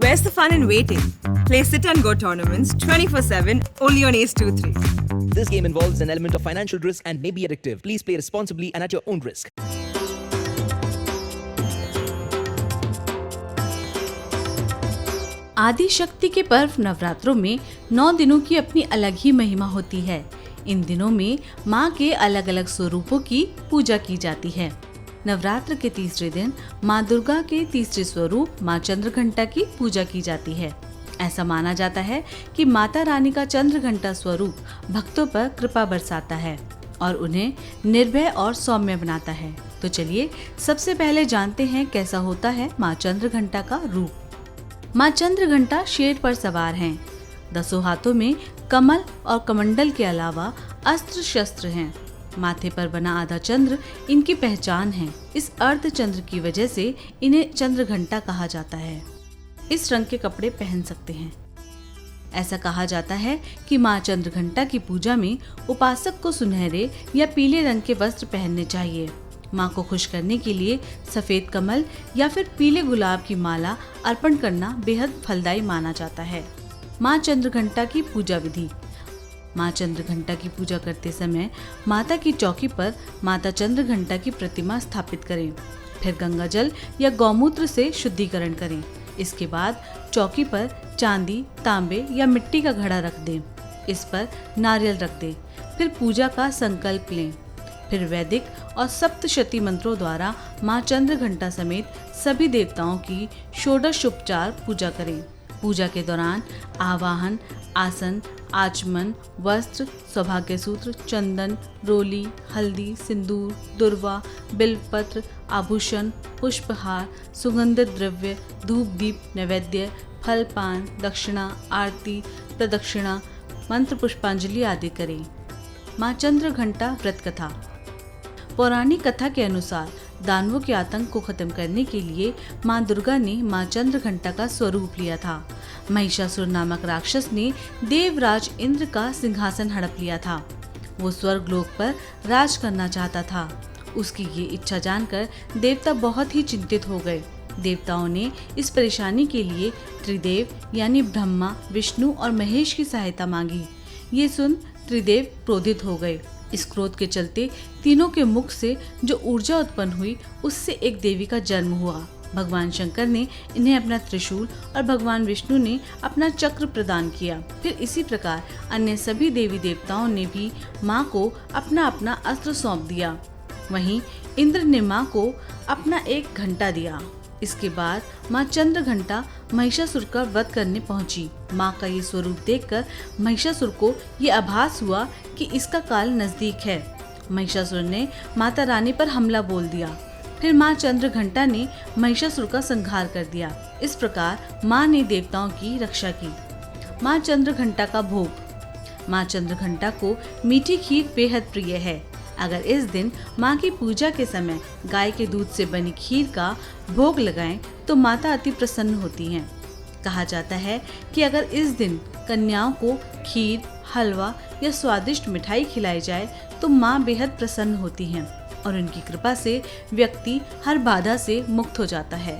Where's the fun in waiting? Play Sit and Go tournaments 24/7 only on Ace 2-3. This game involves an element of financial risk and may be addictive. Please play responsibly and at your own risk. आदि शक्ति के पर्व नवरात्रों में 9 दिनों की अपनी अलग ही महिमा होती है। इन दिनों में माँ के अलग अलग स्वरूपों की पूजा की जाती है। नवरात्र के तीसरे दिन माँ दुर्गा के तीसरे स्वरूप माँ चंद्रघंटा की पूजा की जाती है। ऐसा माना जाता है कि माता रानी का चंद्रघंटा स्वरूप भक्तों पर कृपा बरसाता है और उन्हें निर्भय और सौम्य बनाता है। तो चलिए सबसे पहले जानते हैं कैसा होता है माँ चंद्रघंटा का रूप। माँ चंद्रघंटा शेर पर सवार हैं। 10 हाथों में कमल और कमंडल के अलावा अस्त्र शस्त्र हैं। माथे पर बना आधा चंद्र इनकी पहचान है। इस अर्ध चंद्र की वजह से इन्हें चंद्रघंटा कहा जाता है। इस रंग के कपड़े पहन सकते हैं। ऐसा कहा जाता है कि माँ चंद्रघंटा की पूजा में उपासक को सुनहरे या पीले रंग के वस्त्र पहनने चाहिए। माँ को खुश करने के लिए सफेद कमल या फिर पीले गुलाब की माला अर्पण करना बेहद फलदायी माना जाता है। माँ चंद्रघंटा की पूजा विधि। माँ चंद्रघंटा की पूजा करते समय माता की चौकी पर माता चंद्रघंटा की प्रतिमा स्थापित करें। फिर गंगा जल या गौमूत्र से शुद्धिकरण करें। इसके बाद चौकी पर चांदी, तांबे या मिट्टी का घड़ा रख दें। इस पर नारियल रख दें। फिर पूजा का संकल्प लें। फिर वैदिक और सप्तशती मंत्रों द्वारा माँ चंद्रघंटा समेत सभी देवताओं की षोडशोपचार पूजा करें। पूजा के दौरान आवाहन, आसन, आचमन, वस्त्र, सौभाग्य सूत्र, चंदन, रोली, हल्दी, सिंदूर, दुर्वा, बिल्वपत्र, आभूषण, पुष्पहार, सुगंधित द्रव्य, धूप दीप, नैवेद्य, फल पान, दक्षिणा, आरती, प्रदक्षिणा, मंत्र पुष्पांजलि आदि करें। माँ चंद्रघंटा व्रत कथा। पौराणिक कथा के अनुसार दानवों के आतंक को खत्म करने के लिए माँ दुर्गा ने माँ चंद्रघंटा का स्वरूप लिया था। महिषासुर नामक राक्षस ने देवराज इंद्र का सिंहासन हड़प लिया था। वो स्वर्ग लोक पर राज करना चाहता था। उसकी ये इच्छा जानकर देवता बहुत ही चिंतित हो गए। देवताओं ने इस परेशानी के लिए त्रिदेव यानी ब्रह्मा, विष्णु और महेश की सहायता मांगी। ये सुन त्रिदेव क्रोधित हो गए। इस क्रोध के चलते तीनों के मुख से जो ऊर्जा उत्पन्न हुई उससे एक देवी का जन्म हुआ। भगवान शंकर ने इन्हें अपना त्रिशूल और भगवान विष्णु ने अपना चक्र प्रदान किया। फिर इसी प्रकार अन्य सभी देवी देवताओं ने भी माँ को अपना अपना अस्त्र सौंप दिया। वहीं इंद्र ने माँ को अपना एक घंटा दिया। इसके बाद माँ चंद्रघंटा महिषासुर का वध करने पहुंची। माँ का ये स्वरूप देखकर महिषासुर को ये आभास हुआ कि इसका काल नजदीक है। महिषासुर ने माता रानी पर हमला बोल दिया। फिर माँ चंद्रघंटा ने महिषासुर का संहार कर दिया। इस प्रकार माँ ने देवताओं की रक्षा की। माँ चंद्रघंटा का भोग। माँ चंद्रघंटा को मीठी खीर बेहद प्रिय है। अगर इस दिन माँ की पूजा के समय गाय के दूध से बनी खीर का भोग लगाएं तो माता अति प्रसन्न होती हैं। कहा जाता है कि अगर इस दिन कन्याओं को खीर, हलवा या स्वादिष्ट मिठाई खिलाई जाए तो माँ बेहद प्रसन्न होती हैं और उनकी कृपा से व्यक्ति हर बाधा से मुक्त हो जाता है।